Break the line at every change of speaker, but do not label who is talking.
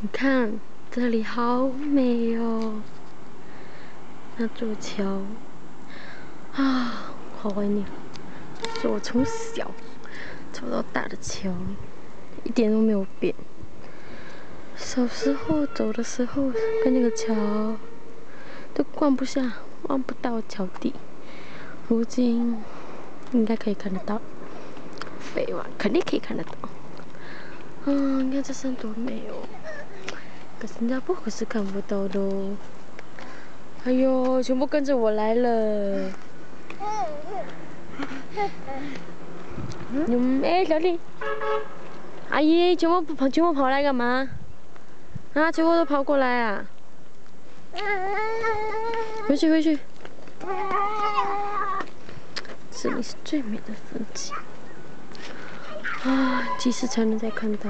你看这里好美哦，那座桥啊，好怀念，是我从小走到大的桥，一点都没有变。小时候走的时候，跟那个桥都逛不下，望不到桥底。如今应该可以看得到，北湾肯定可以看得到。你看这山多美哦！可新加坡可是看不到的哦。哎呦，全部跟着我来了。哎，小丽，阿姨，全部跑来干嘛？啊，全部都跑过来啊！回去。这里是最美的风景啊，几时才能再看到？